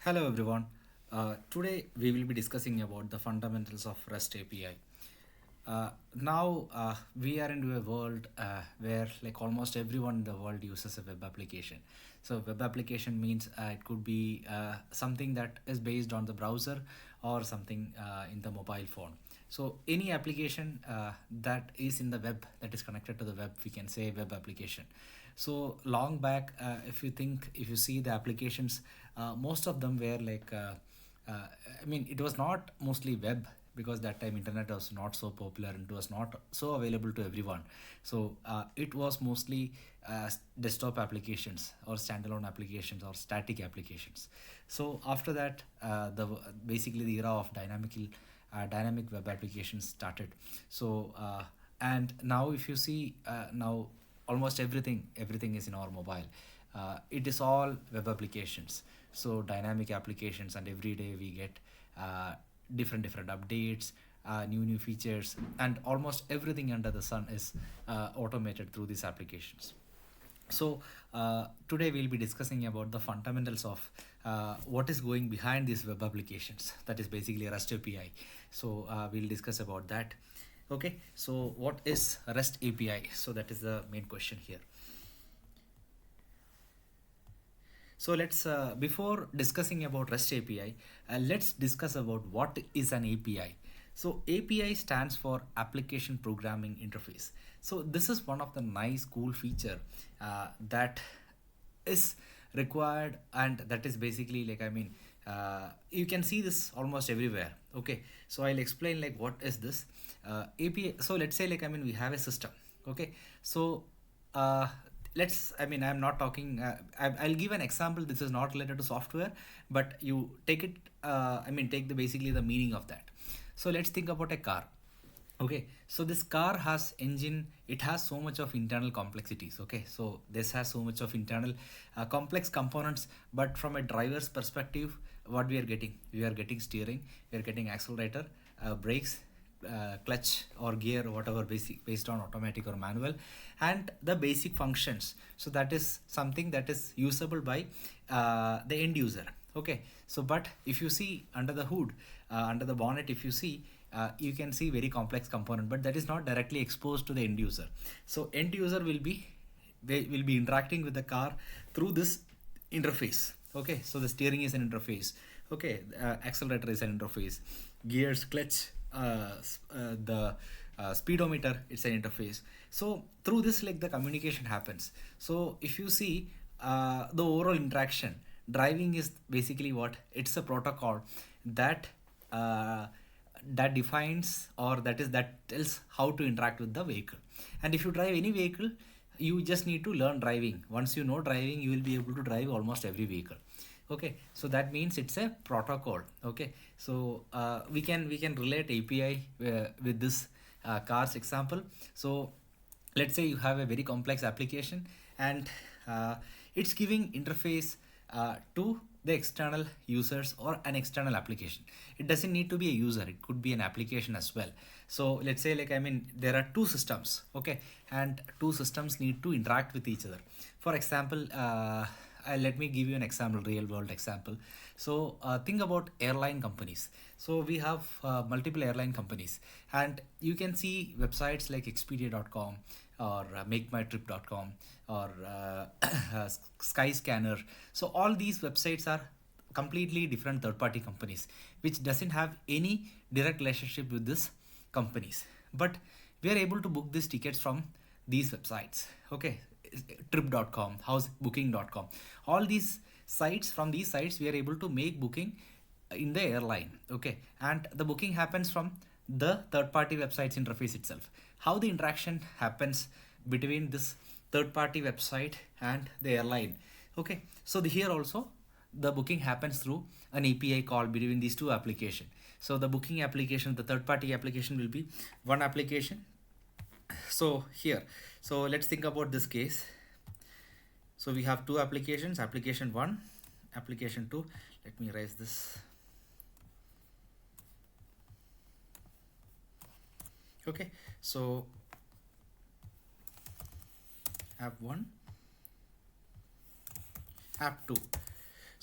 Hello everyone. Today we will be discussing about the fundamentals of REST API. Now we are into a world where like almost everyone in the world uses a web application. So web application means it could be something that is based on the browser or something in the mobile phone. So any application that is in the web, that is connected to the web, we can say web application. So long back, if you see the applications, most of them were like I mean, it was not mostly web because that time internet was not so popular and it was not so available to everyone. So it was mostly desktop applications or standalone applications or static applications. So after that, the basically the era of dynamic web applications started. So and now if you see now almost everything is in our mobile. It is all web applications, so dynamic applications, and every day we get different updates, new features, and almost everything under the sun is automated through these applications. So today we'll be discussing about the fundamentals of what is going behind these web applications, that is basically REST API. So we'll discuss about that. Okay, so what is REST API? So that is the main question here. So let's before discussing about REST API, let's discuss about what is an API. So API stands for Application Programming Interface. So this is one of the nice cool feature that is required, and that is basically like you can see this almost everywhere. Okay, so I'll explain like what is this API. So let's say we have a system. Okay, so uh, I'm not talking I'll give an example. This is not related to software, but you take it take the basically the meaning of that. So let's think about a car. Okay, so this car has engine, it has so much of internal complexities. Okay, so this has so much of internal complex components, but from a driver's perspective, what we are getting steering, we are getting accelerator, brakes, clutch or gear, whatever, based on automatic or manual, and the basic functions. So that is something that is usable by the end user. Okay, so but if you see under the hood, under the bonnet, if you see, you can see very complex component, but that is not directly exposed to the end user. So end user will be, they will be interacting with the car through this interface. Okay, so the steering is an interface. Okay, accelerator is an interface, gears, clutch, the speedometer, it's an interface. So through this, like, the communication happens. So if you see the overall interaction, driving is basically what, it's a protocol that that defines, or that tells how to interact with the vehicle. And if you drive any vehicle, you just need to learn driving. Once you know driving, you will be able to drive almost every vehicle. Okay, so that means it's a protocol. Okay, so we can relate API with this cars example. So let's say you have a very complex application, and it's giving interface to the external users or an external application. It doesn't need to be a user, it could be an application as well. So let's say there are two systems. Okay, and two systems need to interact with each other. For example, let me give you an example, real world example. So think about airline companies. So we have multiple airline companies, and you can see websites like expedia.com or makemytrip.com or skyscanner. So all these websites are completely different third party companies which doesn't have any direct relationship with these companies, but we are able to book these tickets from these websites. Okay, trip.com, housebooking.com, all these sites, from these sites we are able to make booking in the airline. Okay, and the booking happens from the third party websites interface itself. How the interaction happens between this third party website and the airline. Okay, so here also the booking happens through an API call between these two applications. So the booking application, the third party application, will be one application. So here, so let's think about this case. So we have two applications, application 1, application 2. Let me erase this. Okay, so app 1, app 2.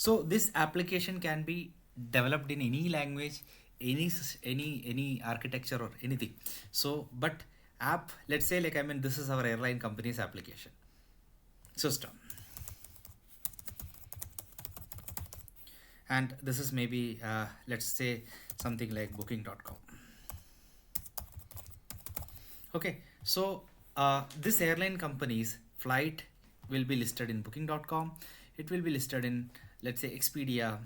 So this application can be developed in any language, any architecture or anything. So but app, let's say like this is our airline company's application system, and this is maybe let's say something like booking.com. Okay, so this airline company's flight will be listed in booking.com. It will be listed in, let's say, Expedia.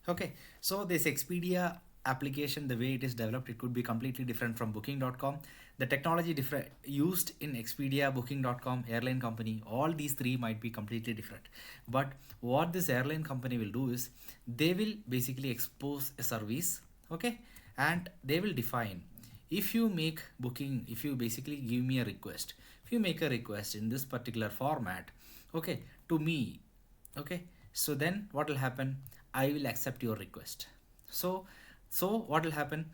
Okay, so this Expedia application, the way it is developed, it could be completely different from booking.com. The technology different used in Expedia, booking.com, airline company, all these three might be completely different. But what this airline company will do is they will basically expose a service, okay, and they will define, if you make booking, if you basically give me a request, if you make a request in this particular format, okay, to me, okay, so then what will happen, I will accept your request. So what will happen,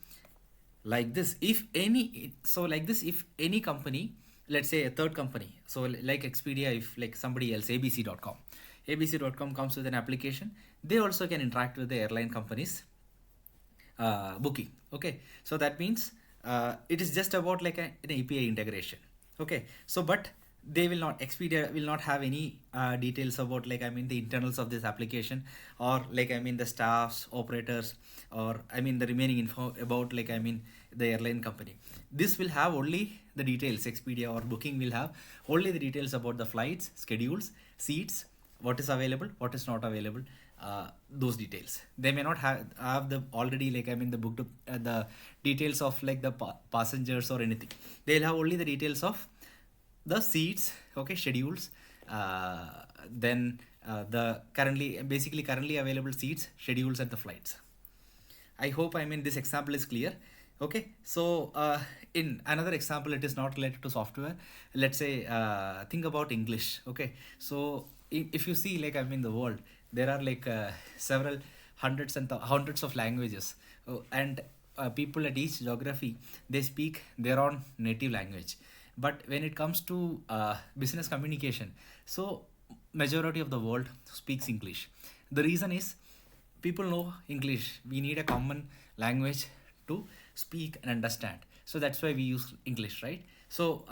like this, if any, so like this, if any company, let's say a third company, so like Expedia, if like somebody else, abc.com, abc.com comes with an application, they also can interact with the airline companies booking. Okay, so that means it is just about like an API integration. Okay, so but they will not, Expedia will not have any details about like the internals of this application, or like the staffs, operators, or the remaining info about like the airline company. This will have only the details. Expedia or booking will have only the details about the flights, schedules, seats, what is available, what is not available, those details. They may not have the already like the booked the details of like the passengers or anything. They'll have only the details of the seats, okay, schedules, then the currently available seats, schedules, and the flights. I hope this example is clear. Okay, so in another example, it is not related to software. Let's say think about English. Okay, so if you see like the world, there are like several hundreds and hundreds of languages, and people at each geography, they speak their own native language. But when it comes to business communication, so majority of the world speaks English. The reason is people know English. We need a common language to speak and understand. So that's why we use English, right? So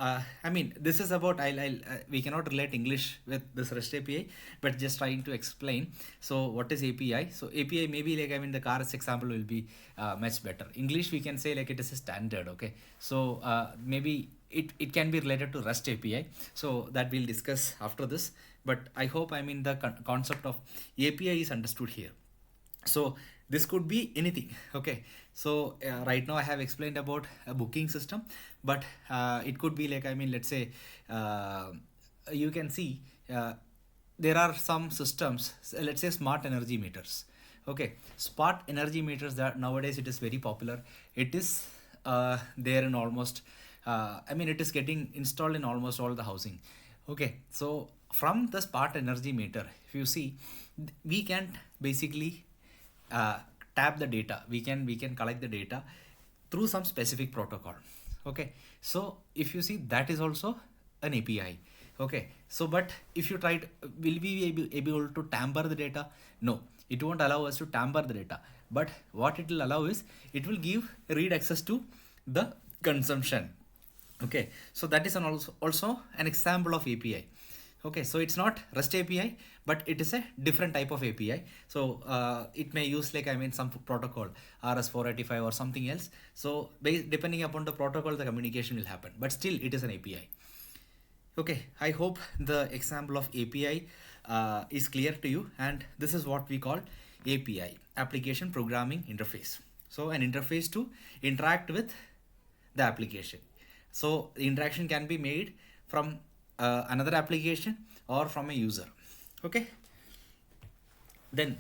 this is about I'll we cannot relate English with this REST API, but just trying to explain. So what is API? So API maybe like the cars example will be much better. English we can say like it is a standard. Okay, so maybe it can be related to REST API. So that we'll discuss after this. But I hope the concept of API is understood here. So this could be anything. Okay, so right now I have explained about a booking system, but it could be like let's say you can see there are some systems, let's say smart energy meters. Okay, smart energy meters, that nowadays it is very popular. It is there in almost it is getting installed in almost all the housing. Okay, so from the smart energy meter, if you see, we can basically tap the data. We can collect the data through some specific protocol. Okay, so if you see, that is also an API. Okay, so but if you try to, will we be able to tamper the data? No, it won't allow us to tamper the data. But what it will allow is, it will give read access to the consumption. Okay, so that is also an example of API. Okay, so it's not REST API, but it is a different type of API. So it may use like some protocol, RS485 or something else. So depending upon the protocol, the communication will happen, but still it is an API. Okay, I hope the example of API is clear to you, and this is what we call API, Application Programming Interface. So an interface to interact with the application. So the interaction can be made from another application or from a user. Okay, then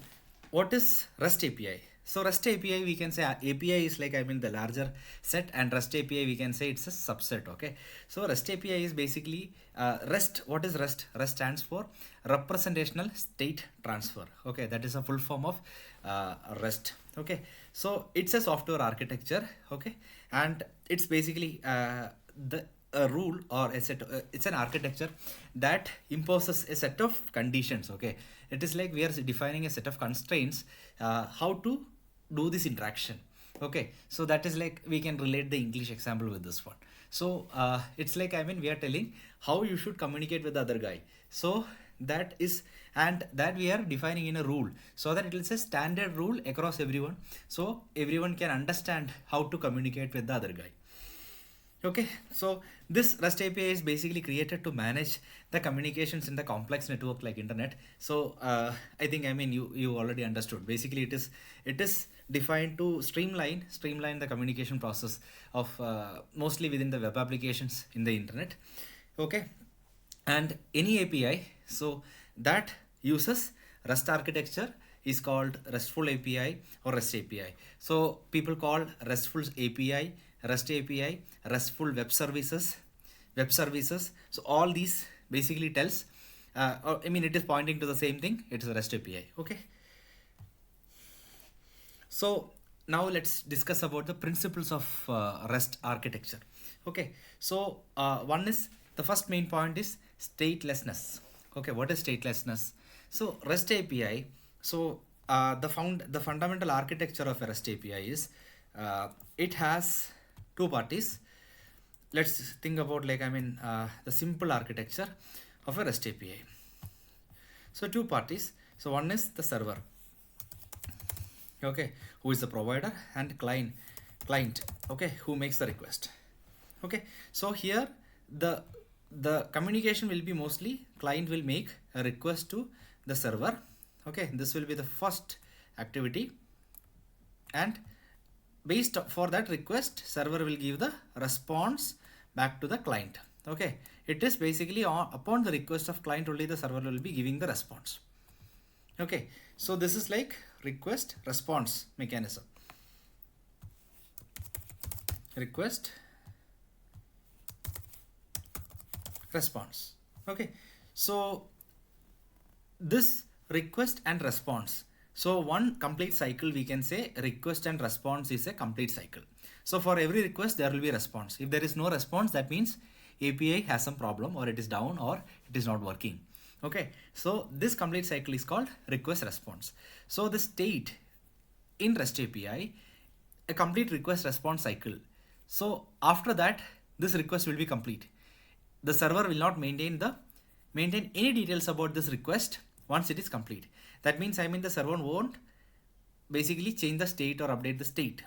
what is REST API? So REST API, we can say API is like the larger set, and REST API we can say it's a subset. Okay, so REST API is basically REST. What is REST? REST stands for Representational State Transfer. Okay, that is a full form of REST. Okay, so it's a software architecture. Okay, and it's basically the a rule or a set, it's an architecture that imposes a set of conditions. Okay, it is like we are defining a set of constraints, how to do this interaction. Okay, so that is like we can relate the English example with this one. So it's like, I mean, we are telling how you should communicate with the other guy. So that is, and that we are defining in a rule, so that it is a standard rule across everyone, so everyone can understand how to communicate with the other guy. Okay, so this REST API is basically created to manage the communications in the complex network like internet. So I think, I mean, you already understood. Basically, it is defined to streamline the communication process of mostly within the web applications in the internet. Okay, and any API so that uses REST architecture is called RESTful API or REST API. So people call RESTful API, REST API, RESTful web services. So all these basically tells, or, I mean, it is pointing to the same thing. It is a REST API. Okay. So now let's discuss about the principles of REST architecture. Okay, so one is, the first main point is statelessness. Okay, what is statelessness? So REST API, so the fundamental architecture of a REST API is, it has two parties. Let's think about, like, I mean, the simple architecture of a REST API. So two parties. So one is the server, okay, who is the provider, and client, okay, who makes the request. Okay, so here the communication will be mostly client will make a request to the server. Okay, this will be the first activity, and based for that request, server will give the response back to the client. Okay, it is basically upon the request of client only the server will be giving the response. Okay, so this is like request response mechanism. Request response. Okay, so this request and response, so one complete cycle, we can say request and response is a complete cycle. So for every request there will be response. If there is no response, that means API has some problem, or it is down, or it is not working. Okay, so this complete cycle is called request response. So the state in REST API, a complete request response cycle. So after that, this request will be complete. The server will not maintain any details about this request once it is complete. That means, I mean, the server won't basically change the state or update the state.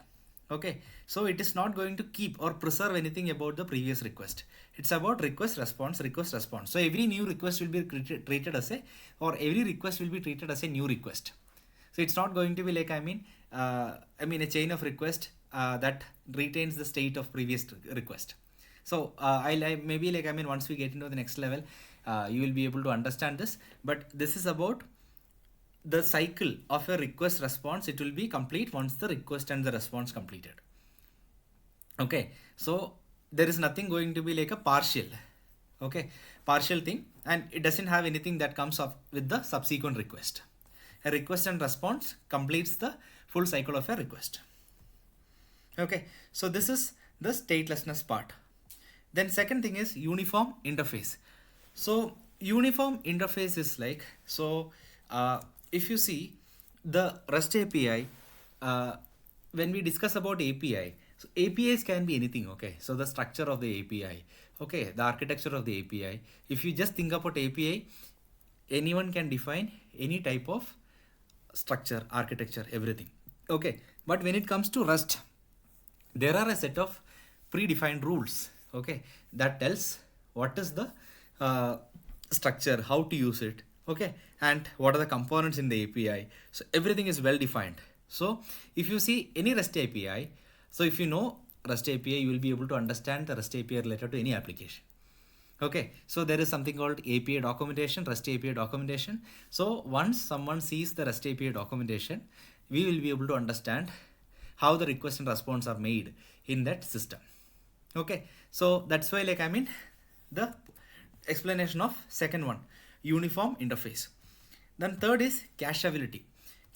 Okay, so it is not going to keep or preserve anything about the previous request. It's about request response. So every new request will be treated as a, or every request will be treated as a new request. So it's not going to be like, I mean, a chain of request that retains the state of previous request. So maybe, like, I mean, once we get into the next level, you will be able to understand this. But this is about the cycle of a request response. It will be complete once the request and the response completed. Okay, so there is nothing going to be like a partial thing, and it doesn't have anything that comes up with the subsequent request. A request and response completes the full cycle of a request. Okay, so this is the statelessness part. Then second thing is uniform interface. So uniform interface is like, so if you see the REST API, when we discuss about API, so APIs can be anything. Okay, so the structure of the API, okay, the architecture of the API. If you just think about API, anyone can define any type of structure, architecture, everything. Okay, but when it comes to REST, there are a set of predefined rules, okay, that tells what is the structure, how to use it, okay, and what are the components in the API. So everything is well defined. So if you see any REST API, so if you know REST API, you will be able to understand the REST API related to any application. Okay, so there is something called API documentation, REST API documentation. So once someone sees the REST API documentation, we will be able to understand how the request and response are made in that system. Okay, so that's why, like, I mean, the explanation of second one, uniform interface. Then third is cacheability.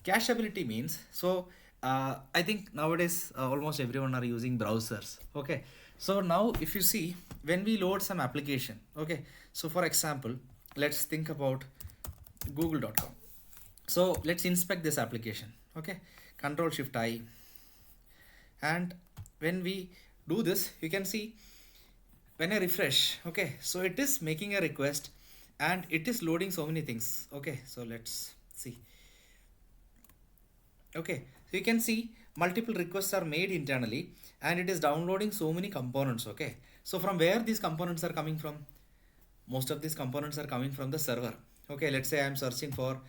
Cacheability means, so I think nowadays almost everyone are using browsers. Okay, So now if you see, when we load some application, okay, so for example, let's think about google.com. So let's inspect this application, okay, control shift I, and when we do this, you can see when I refresh, okay, so it is making a request and it is loading so many things. Okay, so let's see. Okay, so you can see multiple requests are made internally and it is downloading so many components. Okay, so from where these components are coming from? Most of these components are coming from the server. Okay, let's say I'm searching for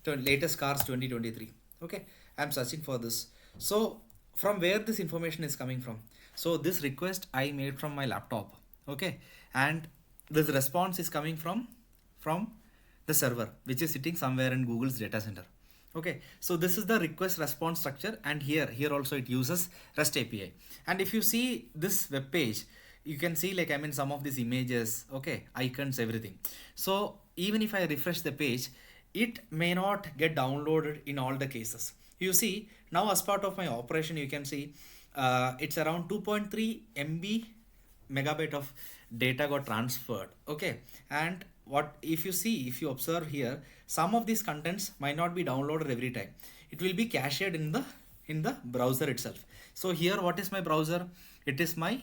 latest cars 2023. Okay, I'm searching for this. So from where this information is coming from? So this request I made from my laptop. Okay, and this response is coming from the server, which is sitting somewhere in Google's data center. Okay, so this is the request response structure, and here also it uses REST API. And if you see this web page, you can see, like, I mean, some of these images, okay, icons, everything. So even if I refresh the page, it may not get downloaded in all the cases. You see, now as part of my operation, you can see it's around 2.3 MB megabyte of data got transferred. Okay, and what if you see, if you observe here, some of these contents might not be downloaded every time. It will be cached in the browser itself. So here, what is my browser? It is my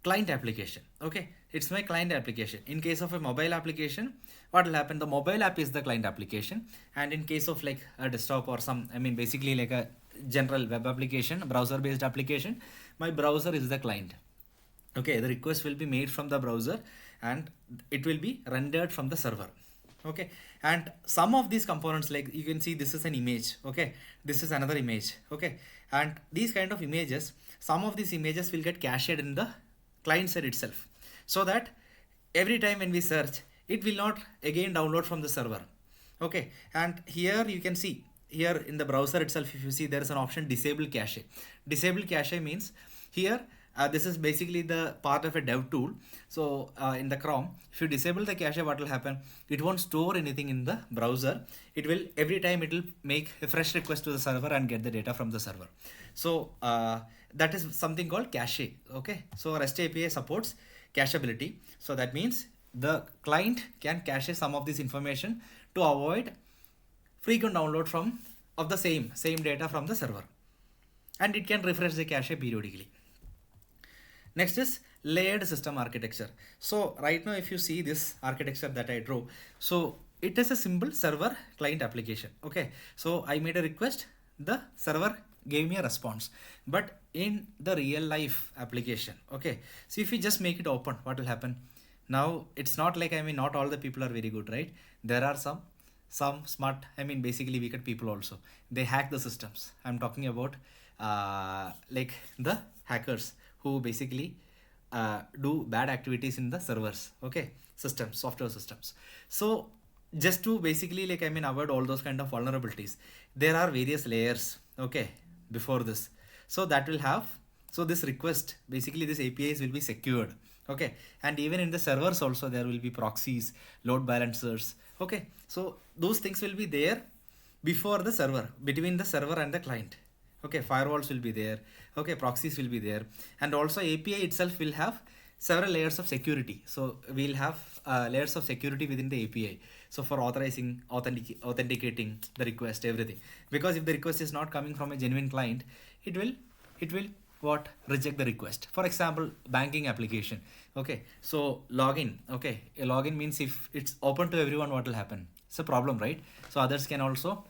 client application. Okay, it's my client application. In case of a mobile application, what will happen? The mobile app is the client application, and in case of like a desktop or some, I mean, basically like a general web application, browser based application, my browser is the client. Okay, the request will be made from the browser and it will be rendered from the server. Okay, and some of these components, like you can see, this is an image. Okay, this is another image. Okay, and these kind of images, some of these images will get cached in the client side itself, so that every time when we search, it will not again download from the server. Okay, and here you can see, here in the browser itself, if you see, there is an option disable cache. Disable cache means here, this is basically the part of a dev tool. So in the Chrome, if you disable the cache, what will happen? It won't store anything in the browser. It will, every time it will make a fresh request to the server and get the data from the server. So that is something called cache. Okay, so REST API supports cacheability. So that means the client can cache some of this information to avoid frequent download of the same data from the server, and it can refresh the cache periodically. Next is layered system architecture. So right now, if you see this architecture that I drew, so it is a simple server client application. Okay, so I made a request, the server gave me a response. But in the real life application, okay, so if you just make it open, what will happen? Now it's not like, I mean, not all the people are very good, right? There are some smart, I mean, basically wicked people also. They hack the systems. I'm talking about like the hackers who basically do bad activities in the servers, okay, systems, software systems. So just to basically, like, I mean, avoid all those kind of vulnerabilities, there are various layers, okay, before this. So that will have, so this request, basically this APIs will be secured. Okay, and even in the servers also, there will be proxies, load balancers. Okay, so those things will be there before the server, between the server and the client. Okay, firewalls will be there. Okay, proxies will be there, and also API itself will have several layers of security. So we'll have layers of security within the API. So for authorizing, authenticating the request, everything. Because if the request is not coming from a genuine client, it will what, reject the request. For example, banking application. Okay, so login. Okay, a login means if it's open to everyone, what will happen? It's a problem, right? So others can also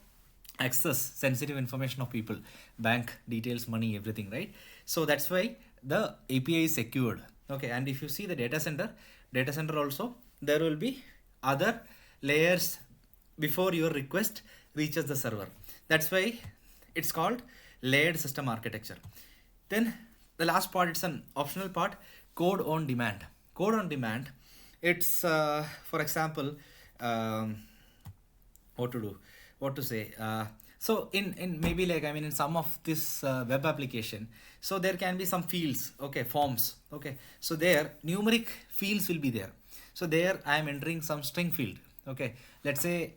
access sensitive information of people, bank details, money, everything, right? So that's why the API is secured. Okay, and if you see the data center also, there will be other layers before your request reaches the server. That's why it's called layered system architecture. Then the last part, it's an optional part, code on demand. Code on demand, it's for example, what to say, so in maybe, like, I mean, in some of this web application, so there can be some fields, okay, forms. Okay, so there numeric fields will be there. So there I am entering some string field. Okay, let's say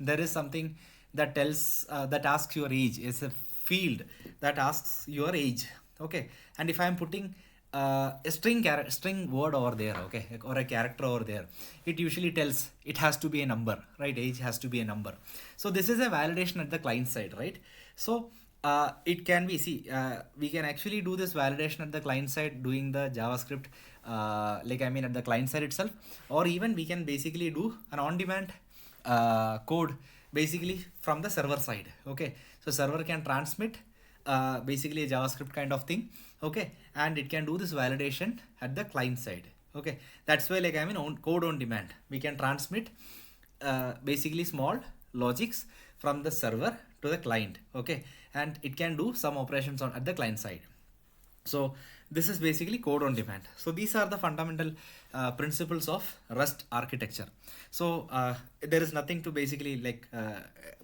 there is something that tells that asks your age. It's a field that asks your age. Okay, and if I am putting a string word over there, okay, or a character over there, it usually tells it has to be a number, right? Age has to be a number. So this is a validation at the client side, right? So it can be, see, we can actually do this validation at the client side doing the JavaScript, like I mean at the client side itself, or even we can basically do an on-demand code basically from the server side. Okay, so server can transmit basically a JavaScript kind of thing. Okay, and it can do this validation at the client side. Okay, that's why like I mean code on demand, we can transmit basically small logics from the server to the client. Okay, and it can do some operations on at the client side. So this is basically code on demand. So these are the fundamental principles of Rust architecture. So there is nothing to basically like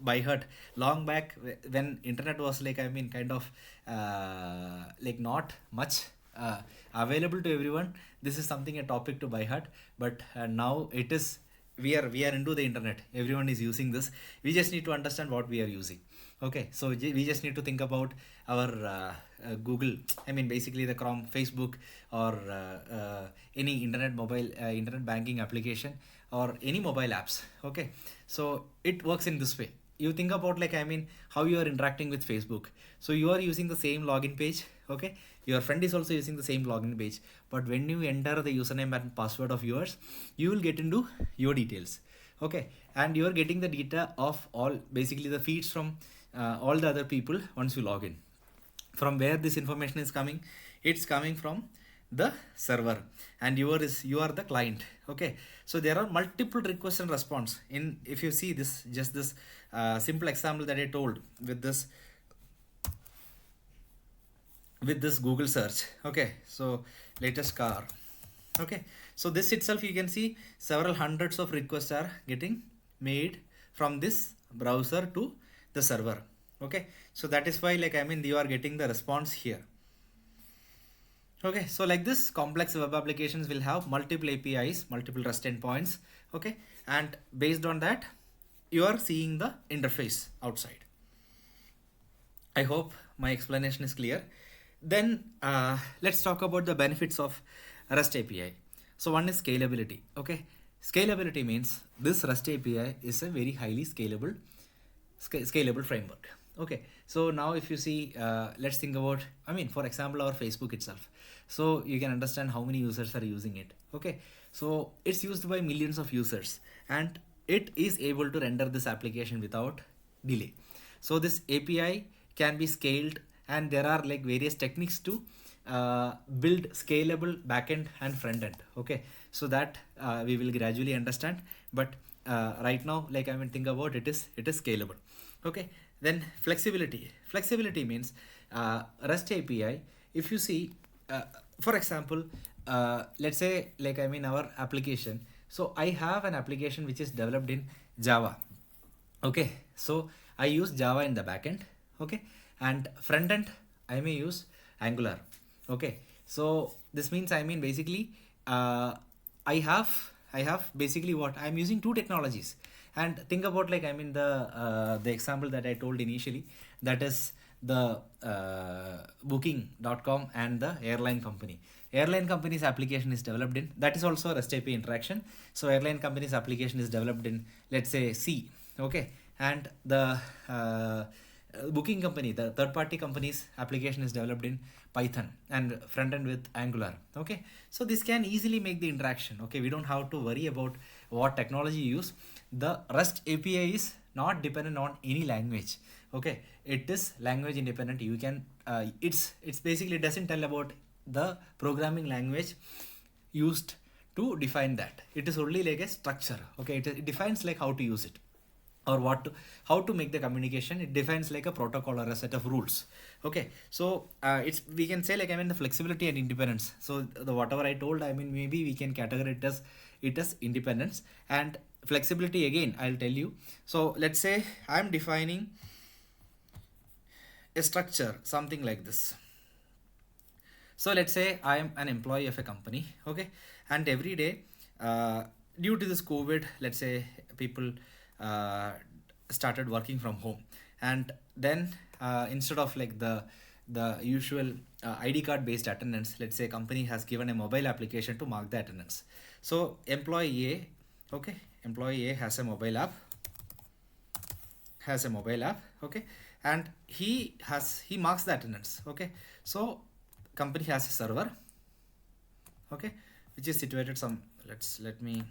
by heart. Long back when internet was like I mean kind of like not much available to everyone, this is something a topic to by heart. But now it is, we are into the internet, everyone is using this, we just need to understand what we are using. Okay, so we just need to think about our Google, I mean basically the Chrome, Facebook, or any internet banking application, or any mobile apps. Okay, so it works in this way. You think about like I mean how you are interacting with Facebook. So you are using the same login page. Okay, your friend is also using the same login page, but when you enter the username and password of yours, you will get into your details. Okay, and you are getting the data of all basically the feeds from all the other people once you log in. From where this information is coming, it's coming from the server, and you are the client. Okay, so there are multiple request and response in, if you see this, just this simple example that I told with this Google search. Okay, so latest car. Okay, so this itself you can see several hundreds of requests are getting made from this browser to the server. Okay, so that is why like I mean you are getting the response here. Okay, so like this complex web applications will have multiple APIs, multiple REST endpoints. Okay, and based on that you are seeing the interface outside. I hope my explanation is clear. Then let's talk about the benefits of REST API. So one is scalability. Okay, scalability means this REST API is a very highly scalable framework. Okay, so now if you see, let's think about, I mean for example our Facebook itself. So you can understand how many users are using it. Okay, so it's used by millions of users, and it is able to render this application without delay. So this API can be scaled, and there are like various techniques to build scalable backend and front end. Okay, so that we will gradually understand, but right now like I mean think about it is scalable. Okay, then flexibility means REST API, if you see for example let's say like I mean our application, so I have an application which is developed in Java. Okay, so I use Java in the backend. Okay, and front end I may use Angular. Okay, so this means I mean basically I have basically what I'm using two technologies. And think about like I mean the example that I told initially, that is the booking.com and the airline company. Airline company's application is developed in, that is also a REST API interaction. So airline company's application is developed in, let's say, C. Okay, and the booking company, the third party company's application is developed in Python and front end with Angular. Okay, so this can easily make the interaction. Okay, we don't have to worry about what technology you use. The REST API is not dependent on any language. Okay, it is language independent. You can it's basically doesn't tell about the programming language used to define that. It is only like a structure. Okay, it defines like how to use it, or how to make the communication. It defines like a protocol or a set of rules. Okay, so it's, we can say like I mean the flexibility and independence. So the whatever I told, I mean maybe we can categorize it as independence and flexibility. Again I'll tell you. So let's say I'm defining a structure something like this. So let's say I am an employee of a company. Okay, and every day due to this COVID, let's say people started working from home, and then instead of like the usual ID card based attendance, let's say company has given a mobile application to mark the attendance. So employee A, okay, employee A has a mobile app, okay, and he marks the attendance, okay. So company has a server, okay, which is situated some, let me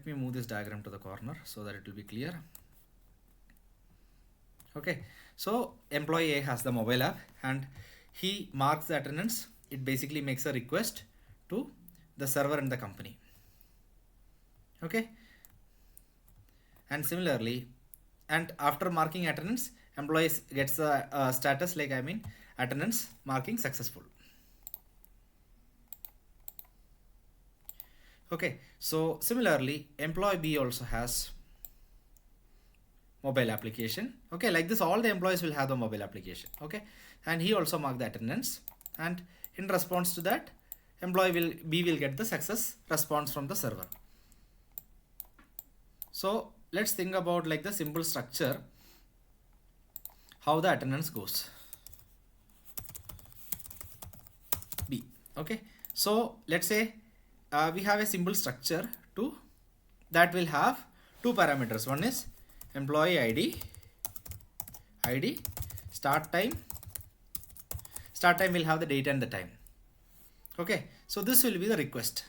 move this diagram to the corner so that it will be clear. Okay, so employee A has the mobile app and he marks the attendance. It basically makes a request to the server in the company, okay. And similarly, and after marking attendance, employees gets the status like, attendance marking successful. Okay, so similarly, employee B also has mobile application, okay. Like this, all the employees will have the mobile application, okay, and he also marked the attendance, and in response to that, employee B will get the success response from the server. So let's think about like the simple structure, how the attendance goes. B, okay. So let's say we have a simple structure to that will have two parameters. One is employee ID, start time will have the date and the time, okay. So this will be the request,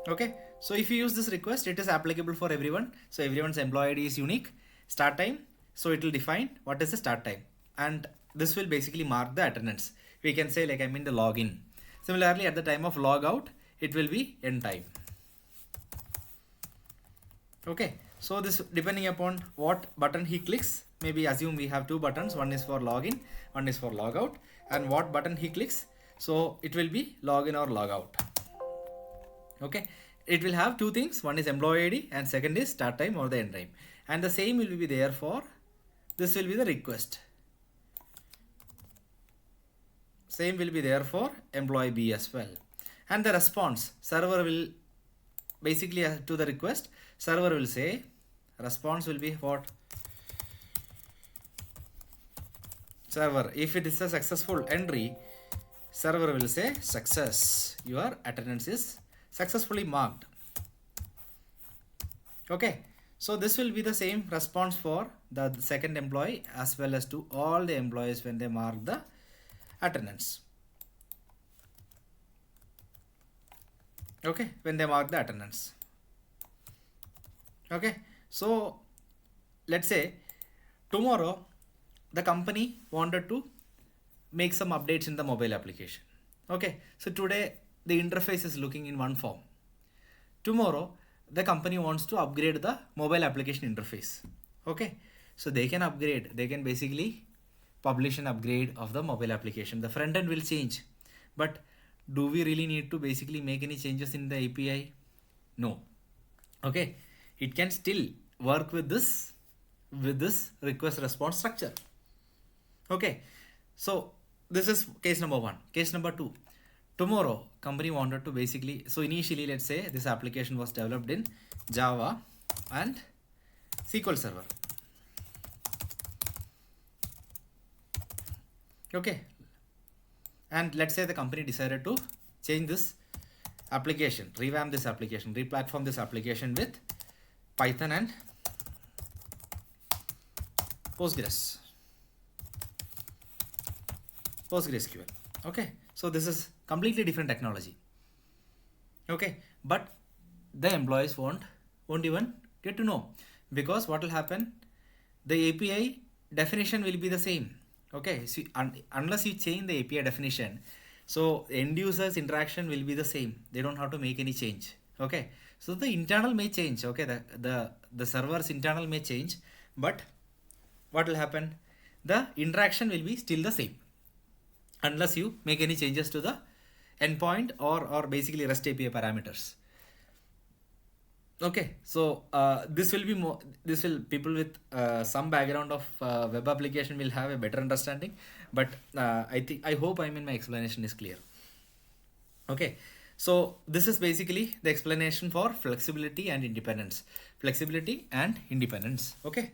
okay. So if you use this request, it is applicable for everyone. So everyone's employee ID is unique, start time, so it will define what is the start time, and this will basically mark the attendance. We can say like the login. Similarly, at the time of log out, it will be end time, okay. So this depending upon what button he clicks, maybe assume we have two buttons, one is for login, one is for log out, and what button he clicks, so it will be login or log out, okay. It will have two things, one is employee ID and second is start time or the end time, and the same will be there for this will be the request, same will be there for employee B as well. And the response, server will basically to the request, server will say response will be what, server, if it is a successful entry, server will say success, your attendance is successfully marked, okay. So this will be the same response for the second employee as well as to all the employees when they mark the attendance, okay, when they mark the attendance, okay. So let's say tomorrow the company wanted to make some updates in the mobile application, okay. So today the interface is looking in one form, tomorrow the company wants to upgrade the mobile application interface, okay. So they can upgrade, they can basically publish an upgrade of the mobile application. The front end will change, but do we really need to basically make any changes in the API? No, okay. It can still work with this request response structure, okay. So this is case number one. Case number two, tomorrow company wanted to basically, so initially let's say this application was developed in Java and SQL Server, okay. And let's say the company decided to change this application, revamp this application, replatform this application with Python and PostgreSQL, okay. So this is completely different technology, okay. But the employees won't even get to know, because what will happen, the API definition will be the same, okay. So unless you change the API definition, so end users interaction will be the same, they don't have to make any change, okay. So the internal may change, okay, the server's internal may change, but what will happen, the interaction will be still the same unless you make any changes to the endpoint or basically REST API parameters, okay. So this will be more, this will, people with some background of web application will have a better understanding, but I hope my explanation is clear, okay. So this is basically the explanation for flexibility and independence. Flexibility and independence. Okay.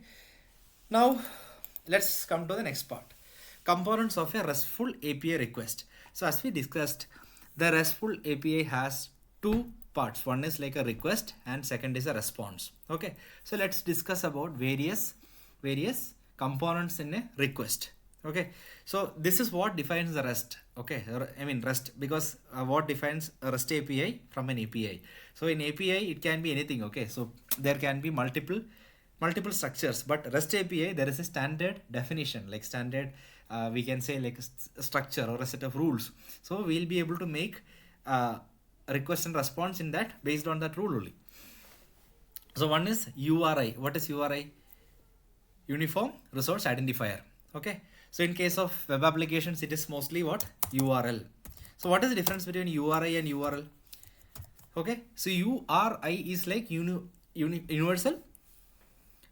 Now let's come to the next part. Components of a RESTful API request. So as we discussed, the RESTful API has two parts. One is like a request and second is a response. Okay. So let's discuss about various components in a request. Okay, so this is what defines the REST. Okay, I mean REST, because what defines a REST API from an API. So in API it can be anything. Okay, so there can be multiple structures, but REST API there is a standard definition, like standard we can say like a structure or a set of rules. So we'll be able to make a request and response in that based on that rule only. So one is URI. What is URI? Uniform resource identifier. Okay, so in case of web applications it is mostly what? URL. So what is the difference between URI and URL? Okay, so URI is like universal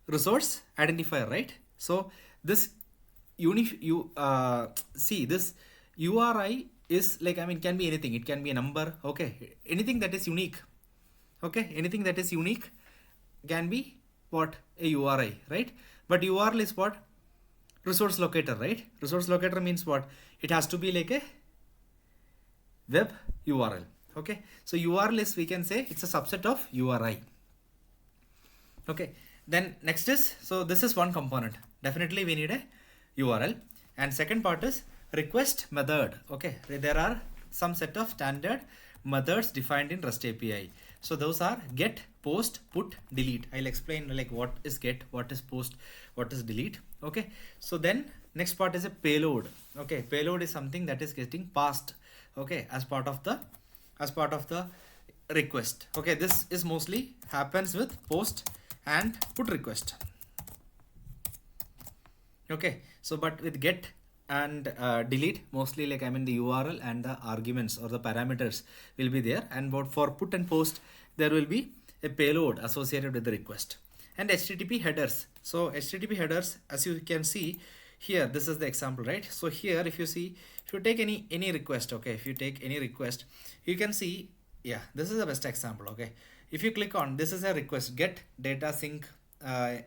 resource identifier, right? So this see this URI is like, I mean, can be anything. It can be a number. Okay, anything that is unique. Okay, anything that is unique can be what? A URI, right? But URL is what? Resource locator, right? Resource locator means what? It has to be like a web URL. Okay, so URL is, we can say it's a subset of URI. Okay, then next is, so this is one component. Definitely we need a URL. And second part is request method. Okay, there are some set of standard methods defined in REST API. So those are get, post, put, delete. I'll explain like what is get, what is post, what is delete. Okay, so then next part is a payload. Okay, payload is something that is getting passed, okay, as part of the request. Okay, this is mostly happens with post and put request. Okay, so but with get and delete, mostly like, I mean, the URL and the arguments or the parameters will be there, and but for put and post there will be a payload associated with the request. And HTTP headers. So HTTP headers, as you can see here, this is the example, right? So here if you see, if you take any request, okay, if you take any request, you can see, yeah, this is the best example. Okay, if you click on, this is a request, get data sync LDS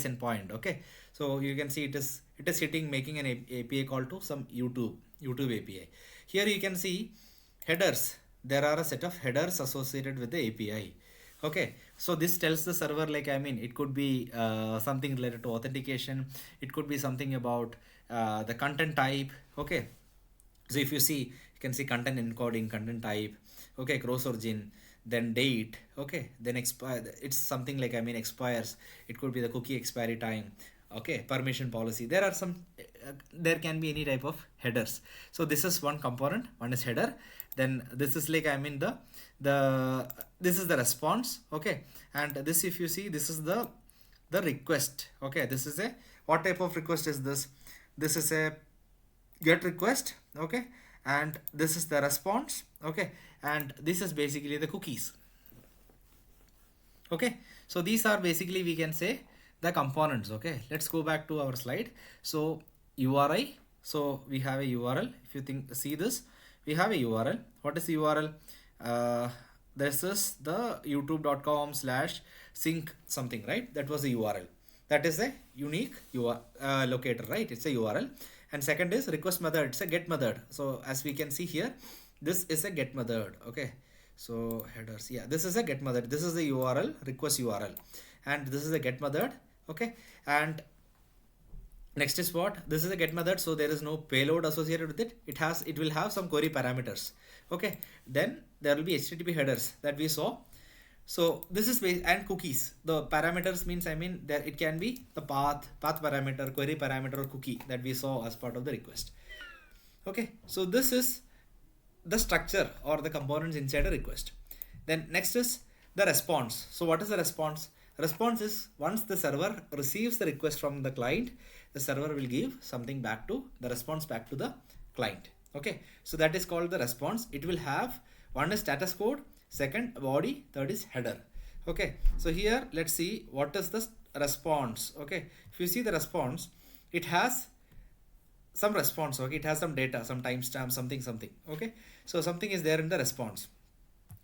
endpoint. Okay, so you can see it is hitting, making an API call to some YouTube API. Here you can see headers. There are a set of headers associated with the API. Okay, so this tells the server, like, I mean, it could be something related to authentication. It could be something about the content type. Okay, so if you see, you can see content encoding, content type. Okay, cross origin, then date. Okay, then expire. It's something like, I mean, expires. It could be the cookie expiry time. Okay, permission policy. There are some there can be any type of headers. So this is one component. One is header. Then this is like, I mean, this is the response. Okay, and this, if you see, this is the request. Okay, this is a, what type of request is this? This is a get request. Okay, and this is the response. Okay, and this is basically the cookies. Okay, so these are basically, we can say, the components. Okay, let's go back to our slide. So URI, so we have a URL. If you see this, we have a URL. What is the URL? This is the youtube.com/sync something, right? That was the URL. That is a unique locator, right? It's a URL. And second is request method. It's a get method. So as we can see here, this is a get method. Okay, so headers, yeah, this is a get method. This is the URL, request URL, and this is a get method. Okay, and next is what? This is a get method, so there is no payload associated with it. It will have some query parameters. Okay, then there will be HTTP headers that we saw. So this is and cookies. The parameters means, I mean, there it can be the path parameter, query parameter, or cookie that we saw as part of the request. Okay, so this is the structure or the components inside a request. Then next is the response. So what is the response? Response is, once the server receives the request from the client, the server will give something back to the response back to the client. Okay, so that is called the response. It will have, one is status code, second body, third is header. Okay, so here let's see what is the response. Okay, if you see the response, it has some response. Okay, it has some data, some timestamp, something. Okay, so something is there in the response.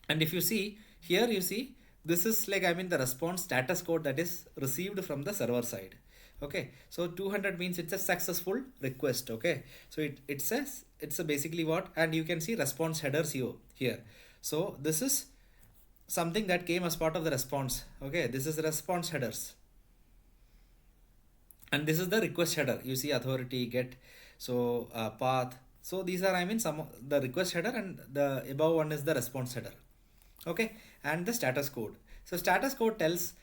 And if you see here, you see this is like, I mean, the response status code that is received from the server side. Okay, so 200 means it's a successful request. Okay, so it says it's a basically what, and you can see response headers here. So this is something that came as part of the response. Okay, this is the response headers, and this is the request header. You see authority, get, so path. So these are, I mean, some of the request header, and the above one is the response header. Okay, and the status code. So status code tells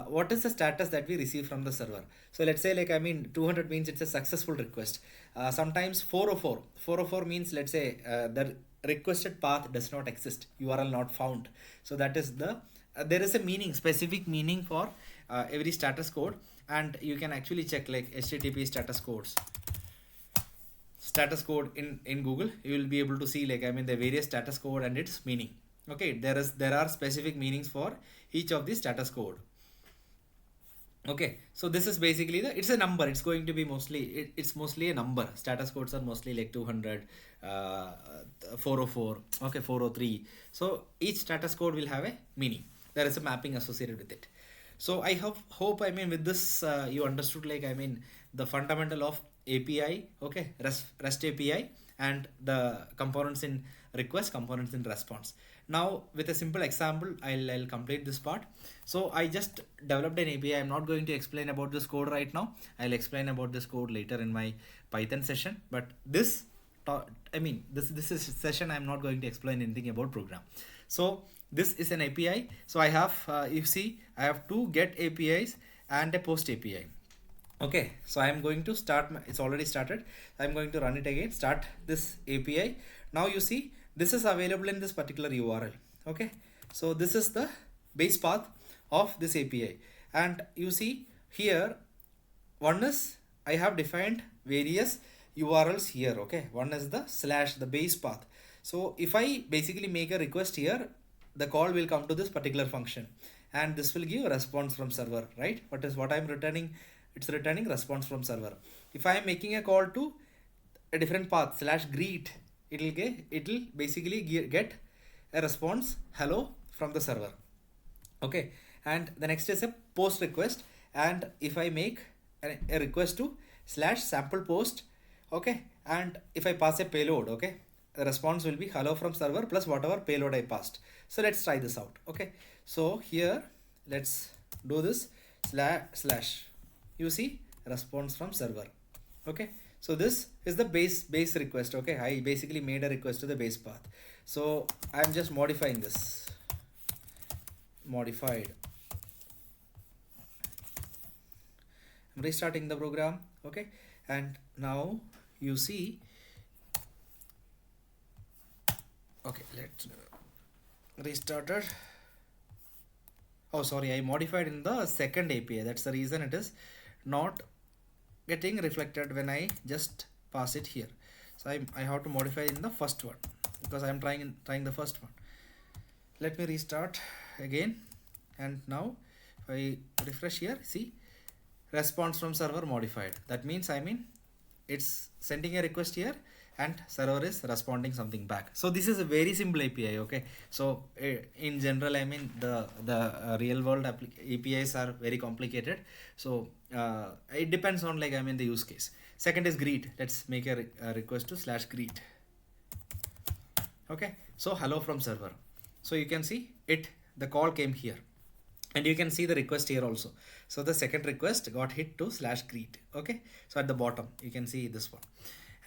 what is the status that we receive from the server. So let's say, like, I mean, 200 means it's a successful request. Sometimes 404 means, let's say, the requested path does not exist, URL not found. So that is the there is a meaning, specific meaning for every status code, and you can actually check like HTTP status code in Google. You will be able to see, like, I mean, the various status code and its meaning. Okay, there are specific meanings for each of the status code. Okay, so this is basically it's a number. It's going to be mostly it's mostly a number. Status codes are mostly like 200, 404, okay, 403. So each status code will have a meaning. There is a mapping associated with it. So I hope, I mean, with this you understood, like, I mean, the fundamental of API. Okay, REST API, and the components in request, components in response. Now with a simple example, I'll complete this part. So I just developed an API. I'm not going to explain about this code right now. I'll explain about this code later in my Python session. But this this is session, I'm not going to explain anything about program. So this is an API. So I have you see, I have two get APIs and a post API. Okay, so I'm going to start it's already started. I'm going to run it again, start this API. Now you see this is available in this particular URL. Okay, so this is the base path of this API, and you see here, one is I have defined various URLs here. Okay, one is the / the base path. So if I basically make a request here, the call will come to this particular function, and this will give a response from server, right? What I'm returning, it's returning response from server. If I am making a call to a different path / greet, it will basically get a response hello from the server. Okay, and the next is a post request, and if I make a request to / sample post, okay, and if I pass a payload, okay, the response will be hello from server plus whatever payload I passed. So let's try this out. Okay, so here let's do this / you see response from server. Okay, so this is the base request. Okay, I basically made a request to the base path. So I'm just modifying this, modified. I'm restarting the program. Okay, and now you see, okay, let's restart it. Oh, sorry, I modified in the second API. That's the reason it is not getting reflected when I just pass it here. So I have to modify in the first one, because I am trying the first one. Let me restart again, and now if I refresh here, see, response from server modified. That means, I mean, it's sending a request here and server is responding something back. So this is a very simple API. Okay, so in general, I mean, the real world APIs are very complicated. So it depends on, like, I mean, the use case. Second is greet. Let's make a request to / greet. Okay, so hello from server. So you can see the call came here, and you can see the request here also. So the second request got hit to / greet. Okay, so at the bottom you can see this one.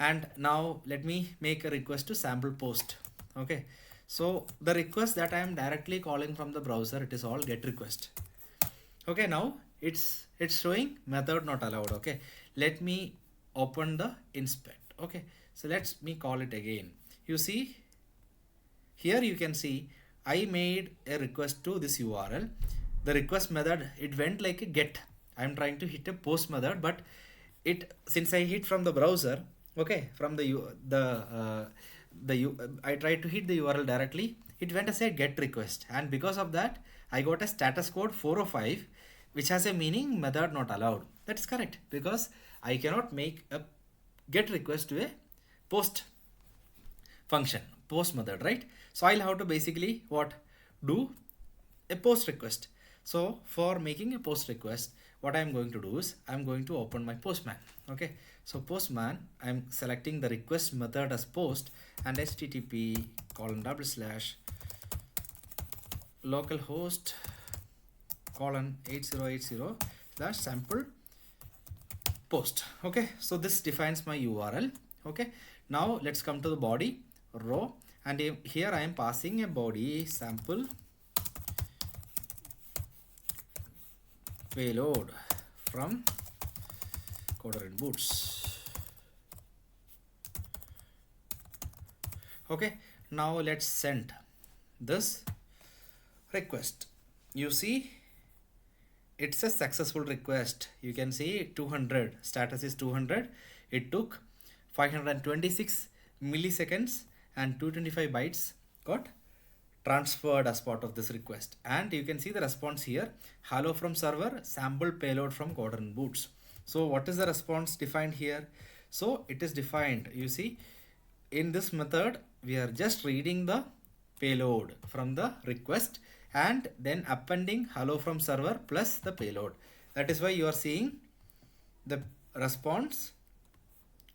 And now let me make a request to sample post. Okay, so the request that I am directly calling from the browser, it is all get request. Okay, now it's showing method not allowed. Okay, let me open the inspect. Okay, so let me call it again. You see here, you can see I made a request to this URL. The request method, it went like a get. I'm trying to hit a post method, but since I hit from the browser, okay, from I tried to hit the URL directly, it went as a get request, and because of that I got a status code 405, which has a meaning method not allowed. That's correct, because I cannot make a get request to a post function, post method, right? So I'll have to basically what do a post request. So for making a post request, what I'm going to do is I'm going to open my postman. Okay, so postman, I'm selecting the request method as post and http :localhost 8080 / sample post. Okay, so this defines my URL. Okay, now let's come to the body row, and here I am passing a body sample payload from coder and boots. Okay, now let's send this request. You see, it's a successful request. You can see 200, status is 200. It took 526 milliseconds and 225 bytes got transferred as part of this request. And you can see the response here: hello from server, sample payload from coder and boots. So what is the response defined here? So it is defined, you see, in this method we are just reading the payload from the request and then appending hello from server plus the payload. That is why you are seeing the response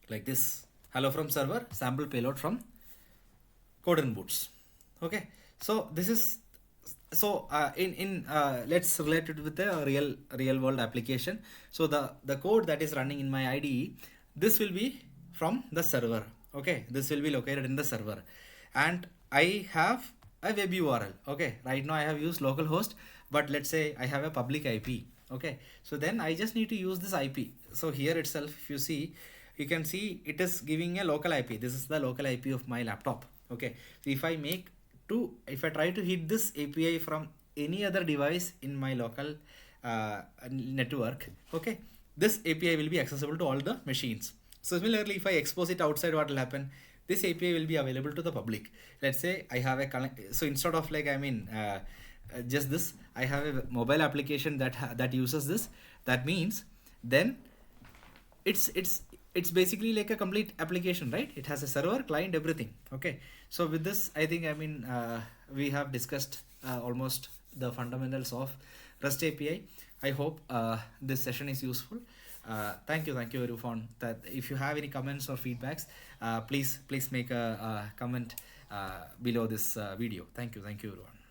like this: hello from server, sample payload from coder and boots. Okay, so this is so let's relate it with a real world application. So the code that is running in my IDE, this will be from the server. Okay, this will be located in the server, and I have a web URL. Okay, right now I have used localhost, but let's say I have a public IP. Okay, so then I just need to use this IP. So here itself, if you see, you can see it is giving a local IP. This is the local IP of my laptop. Okay, so if I try to hit this API from any other device in my local network, okay, this API will be accessible to all the machines. So similarly, if I expose it outside, what will happen? This API will be available to the public. Let's say I have so instead of like, just this, I have a mobile application that uses this. That means then it's basically like a complete application, right? It has a server, client, everything. Okay, so with this, I think we have discussed almost the fundamentals of REST API. I hope this session is useful. Thank you everyone. That if you have any comments or feedbacks, please make a comment below this video. Thank you everyone.